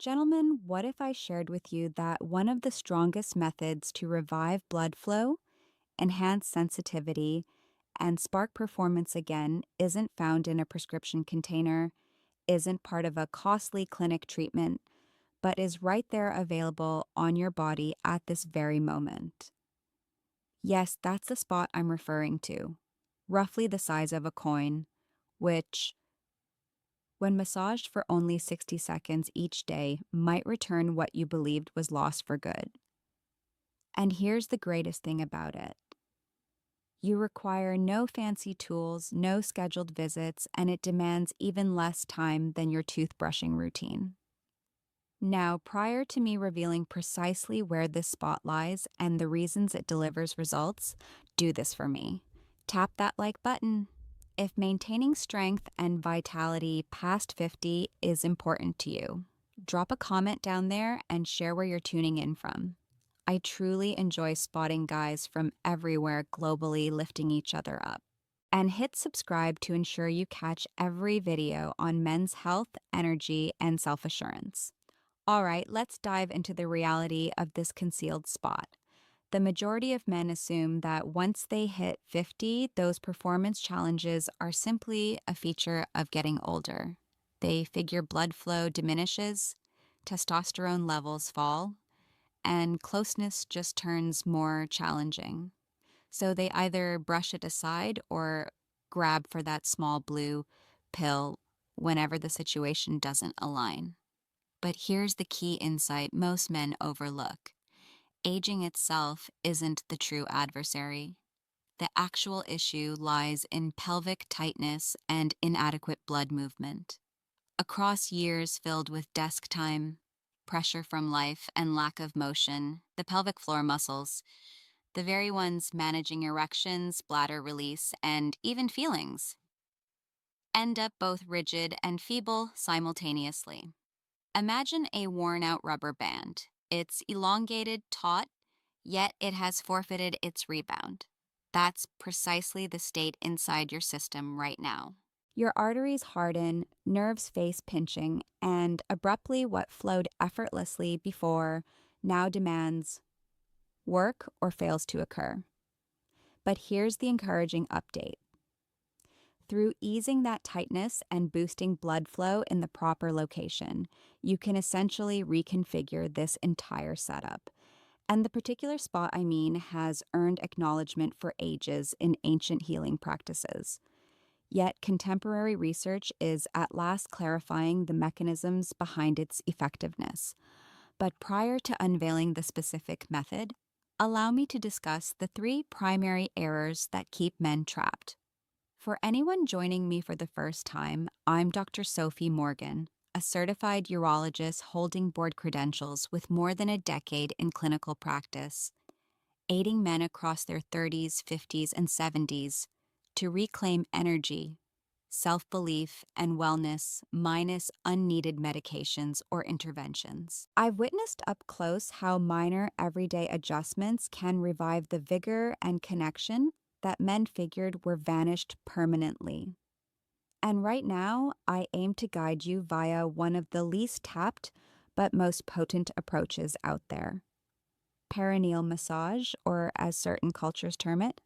Gentlemen, what if I shared with you that one of the strongest methods to revive blood flow, enhance sensitivity, and spark performance again isn't found in a prescription container, isn't part of a costly clinic treatment, but is right there available on your body at this very moment? Yes, that's the spot I'm referring to, roughly the size of a coin, which, when massaged for only 60 seconds each day, might return what you believed was lost for good. And here's the greatest thing about it: you require no fancy tools, no scheduled visits, and it demands even less time than your toothbrushing routine. Now, prior to me revealing precisely where this spot lies and the reasons it delivers results, do this for me. Tap that like button. If maintaining strength and vitality past 50 is important to you, drop a comment down there and share where you're tuning in from. I truly enjoy spotting guys from everywhere globally lifting each other up. And hit subscribe to ensure you catch every video on men's health, energy, and self-assurance. All right, let's dive into the reality of this concealed spot. The majority of men assume that once they hit 50, those performance challenges are simply a feature of getting older. They figure blood flow diminishes, testosterone levels fall, and closeness just turns more challenging. So they either brush it aside or grab for that small blue pill whenever the situation doesn't align. But here's the key insight most men overlook: aging itself isn't the true adversary. The actual issue lies in pelvic tightness and inadequate blood movement. Across years filled with desk time, pressure from life, and lack of motion, the pelvic floor muscles, the very ones managing erections, bladder release, and even feelings, end up both rigid and feeble simultaneously. Imagine a worn-out rubber band. It's elongated, taut, yet it has forfeited its rebound. That's precisely the state inside your system right now. Your arteries harden, nerves face pinching, and abruptly what flowed effortlessly before now demands work or fails to occur. But here's the encouraging update. Through easing that tightness and boosting blood flow in the proper location, you can essentially reconfigure this entire setup. And the particular spot I mean has earned acknowledgement for ages in ancient healing practices. Yet contemporary research is at last clarifying the mechanisms behind its effectiveness. But prior to unveiling the specific method, allow me to discuss the three primary errors that keep men trapped. For anyone joining me for the first time, I'm Dr. Sophie Morgan, a certified urologist holding board credentials with more than a decade in clinical practice, aiding men across their 30s, 50s, and 70s to reclaim energy, self-belief, and wellness minus unneeded medications or interventions. I've witnessed up close how minor everyday adjustments can revive the vigor and connection that men figured were vanished permanently. And right now, I aim to guide you via one of the least tapped but most potent approaches out there: perineal massage, or as certain cultures term it,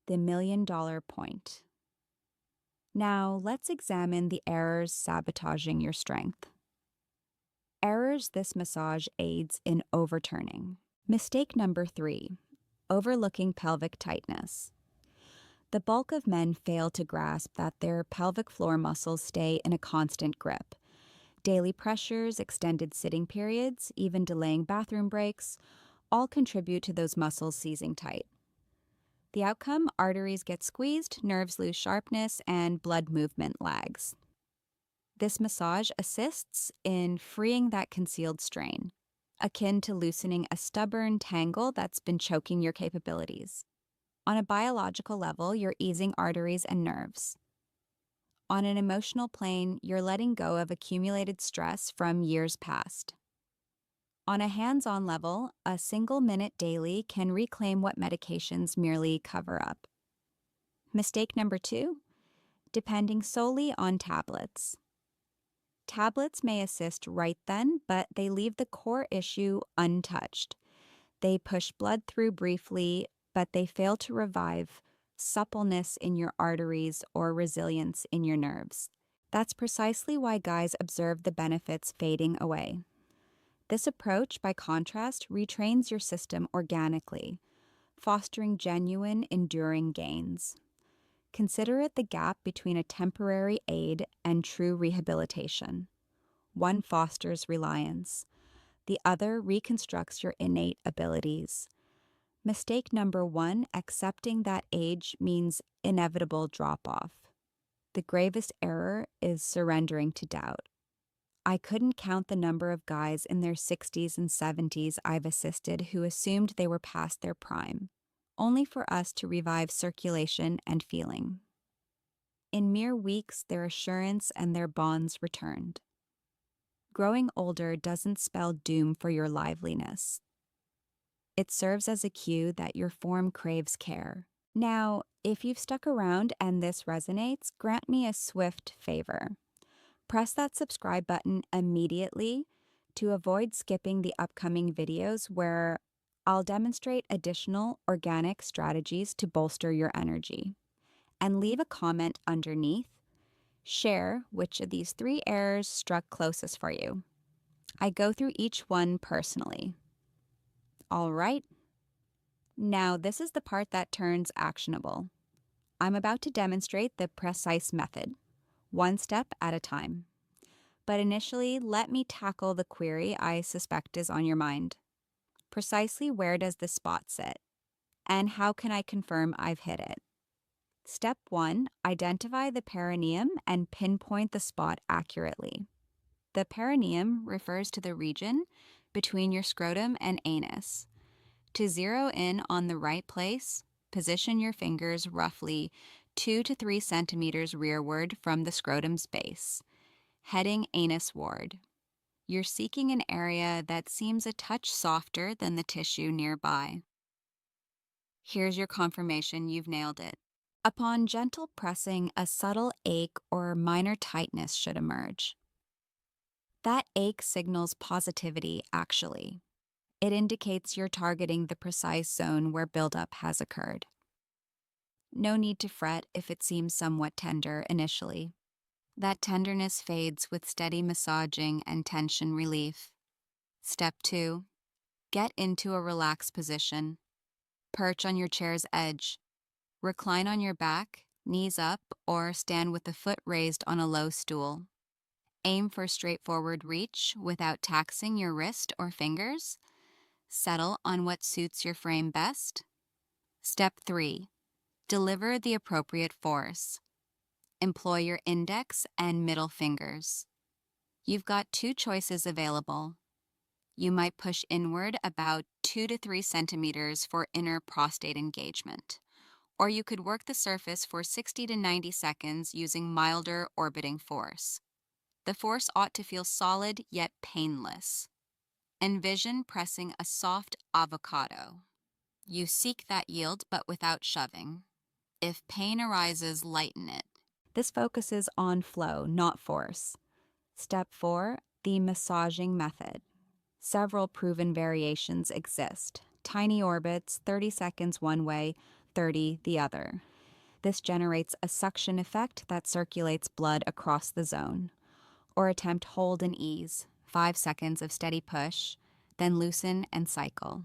the $1,000,000 point. Now, let's examine the errors sabotaging your strength. Errors this massage aids in overturning. Mistake number 3: overlooking pelvic tightness. The bulk of men fail to grasp that their pelvic floor muscles stay in a constant grip. Daily pressures, extended sitting periods, even delaying bathroom breaks, all contribute to those muscles seizing tight. The outcome: arteries get squeezed, nerves lose sharpness, and blood movement lags. This massage assists in freeing that concealed strain, akin to loosening a stubborn tangle that's been choking your capabilities. On a biological level, you're easing arteries and nerves. On an emotional plane, you're letting go of accumulated stress from years past. On a hands-on level, a single minute daily can reclaim what medications merely cover up. Mistake number 2: depending solely on tablets. Tablets may assist right then, but they leave the core issue untouched. They push blood through briefly, but they fail to revive suppleness in your arteries or resilience in your nerves. That's precisely why guys observe the benefits fading away. This approach, by contrast, retrains your system organically, fostering genuine, enduring gains. Consider it the gap between a temporary aid and true rehabilitation. One fosters reliance, the other reconstructs your innate abilities. Mistake number one, accepting that age means inevitable drop off. The gravest error is surrendering to doubt. I couldn't count the number of guys in their 60s and 70s I've assisted who assumed they were past their prime, only for us to revive circulation and feeling. In mere weeks, their assurance and their bonds returned. Growing older doesn't spell doom for your liveliness. It serves as a cue that your form craves care. Now, if you've stuck around and this resonates, grant me a swift favor. Press that subscribe button immediately to avoid skipping the upcoming videos where I'll demonstrate additional organic strategies to bolster your energy. And leave a comment underneath. Share which of these 3 errors struck closest for you. I go through each one personally. All right. Now, this is the part that turns actionable. I'm about to demonstrate the precise method, one step at a time. But initially, let me tackle the query I suspect is on your mind. Precisely where does the spot sit? And how can I confirm I've hit it? Step 1, identify the perineum and pinpoint the spot accurately. The perineum refers to the region between your scrotum and anus. To zero in on the right place, position your fingers roughly 2 to 3 centimeters rearward from the scrotum's base, heading anusward. You're seeking an area that seems a touch softer than the tissue nearby. Here's your confirmation you've nailed it. Upon gentle pressing, a subtle ache or minor tightness should emerge. That ache signals positivity, actually. It indicates you're targeting the precise zone where buildup has occurred. No need to fret if it seems somewhat tender initially. That tenderness fades with steady massaging and tension relief. Step 2. Get into a relaxed position. Perch on your chair's edge. Recline on your back, knees up, or stand with the foot raised on a low stool. Aim for straightforward reach without taxing your wrist or fingers. Settle on what suits your frame best. Step 3. Deliver the appropriate force. Employ your index and middle fingers. You've got 2 choices available. You might push inward about 2 to 3 centimeters for inner prostate engagement, or you could work the surface for 60 to 90 seconds using milder orbiting force. The force ought to feel solid yet painless. Envision pressing a soft avocado. You seek that yield but without shoving. If pain arises, lighten it. This focuses on flow, not force. Step 4, the massaging method. Several proven variations exist. Tiny orbits, 30 seconds one way, 30 the other. This generates a suction effect that circulates blood across the zone. Or attempt hold and ease, 5 seconds of steady push, then loosen and cycle.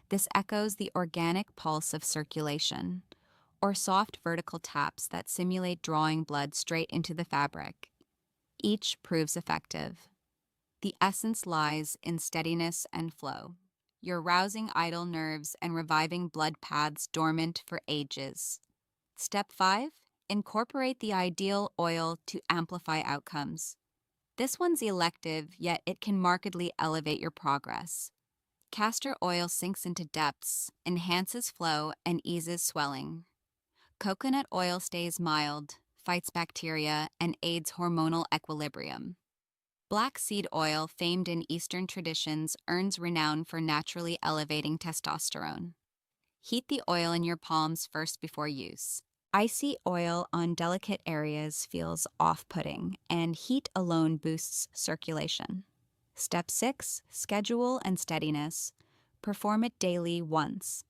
This echoes the organic pulse of circulation. Or soft vertical taps that simulate drawing blood straight into the fabric. Each proves effective. The essence lies in steadiness and flow. You're rousing idle nerves and reviving blood paths dormant for ages. Step 5, incorporate the ideal oil to amplify outcomes. This one's elective, yet it can markedly elevate your progress. Castor oil sinks into depths, enhances flow, and eases swelling. Coconut oil stays mild, fights bacteria, and aids hormonal equilibrium. Black seed oil, famed in Eastern traditions, earns renown for naturally elevating testosterone. Heat the oil in your palms first before use. Icy oil on delicate areas feels off-putting, and heat alone boosts circulation. Step 6, schedule and steadiness. Perform it daily once.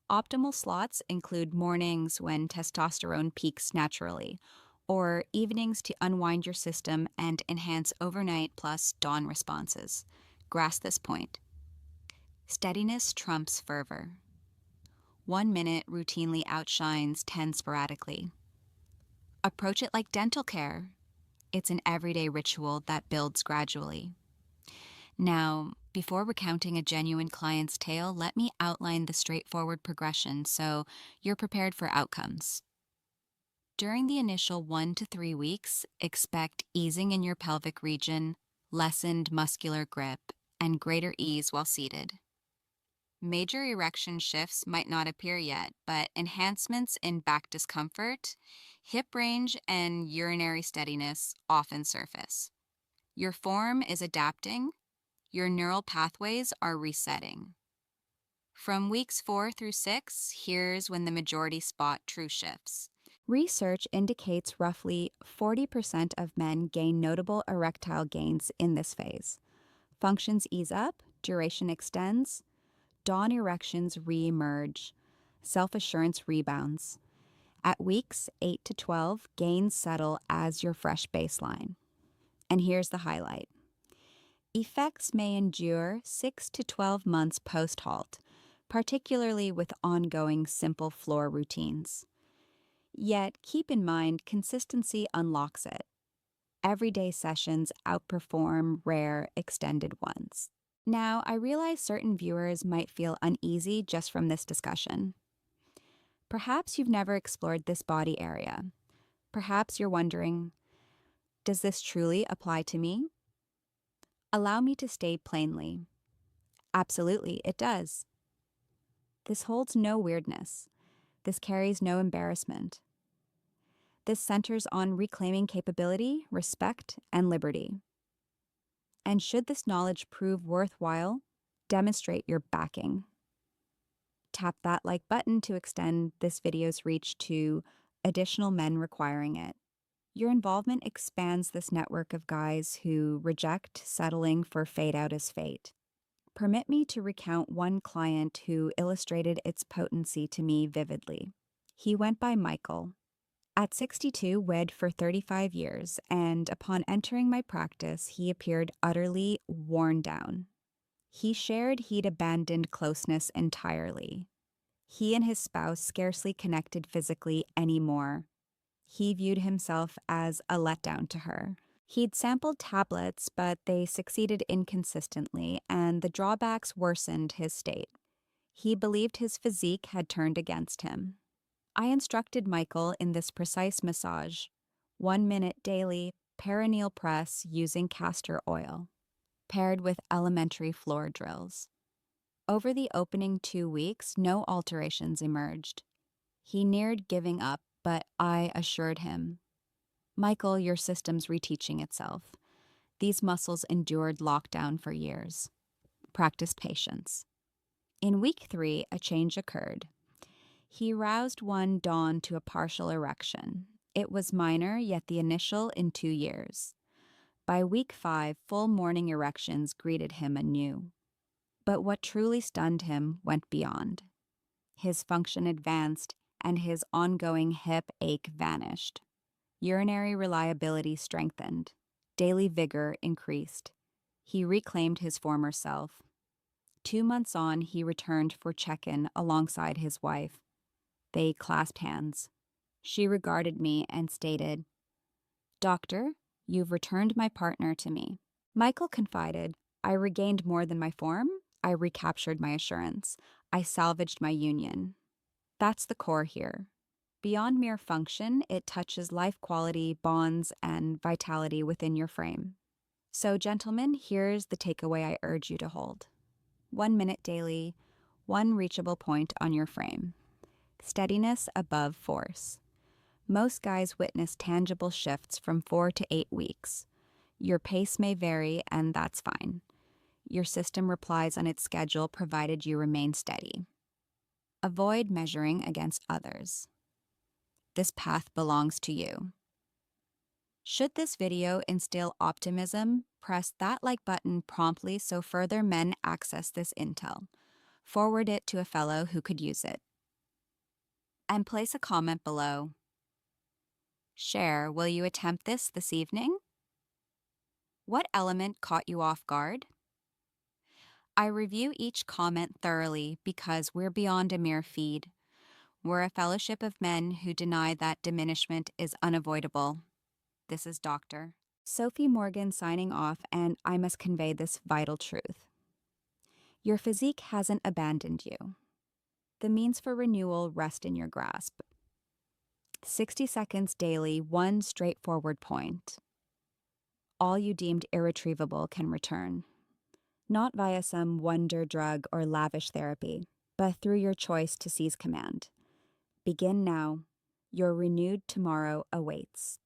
Optimal slots include mornings when testosterone peaks naturally, or evenings to unwind your system and enhance overnight plus dawn responses. Grasp this point. Steadiness trumps fervor. 1 minute routinely outshines 10 sporadically. Approach it like dental care. It's an everyday ritual that builds gradually. Now, before recounting a genuine client's tale, let me outline the straightforward progression so you're prepared for outcomes. During the initial 1 to 3 weeks, expect easing in your pelvic region, lessened muscular grip, and greater ease while seated. Major erection shifts might not appear yet, but enhancements in back discomfort, hip range, and urinary steadiness often surface. Your form is adapting, your neural pathways are resetting. From weeks 4 through 6, here's when the majority spot true shifts. Research indicates roughly 40% of men gain notable erectile gains in this phase. Functions ease up, duration extends, dawn erections re-emerge, self-assurance rebounds. At weeks 8 to 12, gains settle as your fresh baseline. And here's the highlight. Effects may endure 6 to 12 months post-halt, particularly with ongoing simple floor routines. Yet, keep in mind, consistency unlocks it. Everyday sessions outperform rare, extended ones. Now, I realize certain viewers might feel uneasy just from this discussion. Perhaps you've never explored this body area. Perhaps you're wondering, does this truly apply to me? Allow me to state plainly. Absolutely, it does. This holds no weirdness. This carries no embarrassment. This centers on reclaiming capability, respect, and liberty. And should this knowledge prove worthwhile, demonstrate your backing. Tap that like button to extend this video's reach to additional men requiring it. Your involvement expands this network of guys who reject settling for fade out as fate. Permit me to recount one client who illustrated its potency to me vividly. He went by Michael. At 62, wed for 35 years, and upon entering my practice, he appeared utterly worn down. He shared he'd abandoned closeness entirely. He and his spouse scarcely connected physically anymore. He viewed himself as a letdown to her. He'd sampled tablets, but they succeeded inconsistently, and the drawbacks worsened his state. He believed his physique had turned against him. I instructed Michael in this precise massage, 1 minute daily perineal press using castor oil, paired with elementary floor drills. Over the opening 2 weeks, no alterations emerged. He neared giving up, but I assured him, Michael, your system's reteaching itself. These muscles endured lockdown for years. Practice patience. In week 3, a change occurred. He roused one dawn to a partial erection. It was minor, yet the initial in 2 years. By week 5, full morning erections greeted him anew. But what truly stunned him went beyond. His function advanced, and his ongoing hip ache vanished. Urinary reliability strengthened. Daily vigor increased. He reclaimed his former self. 2 months on, he returned for check-in alongside his wife. They clasped hands. She regarded me and stated, Doctor, you've returned my partner to me. Michael confided, I regained more than my form. I recaptured my assurance. I salvaged my union. That's the core here. Beyond mere function, it touches life quality, bonds, and vitality within your frame. So, gentlemen, here's the takeaway I urge you to hold. 1 minute daily, one reachable point on your frame. Steadiness above force. Most guys witness tangible shifts from 4 to 8 weeks. Your pace may vary, and that's fine. Your system replies on its schedule provided you remain steady. Avoid measuring against others. this path belongs to you. Should this video instill optimism, press that like button promptly so further men access this intel. Forward it to a fellow who could use it. And place a comment below. Share, will you attempt this evening? What element caught you off guard? I review each comment thoroughly because we're beyond a mere feed. We're a fellowship of men who deny that diminishment is unavoidable. This is Dr. Sophie Morgan signing off, and I must convey this vital truth. Your physique hasn't abandoned you. The means for renewal rest in your grasp. 60 seconds daily, one straightforward point. All you deemed irretrievable can return. Not via some wonder drug or lavish therapy, but through your choice to seize command. Begin now. Your renewed tomorrow awaits.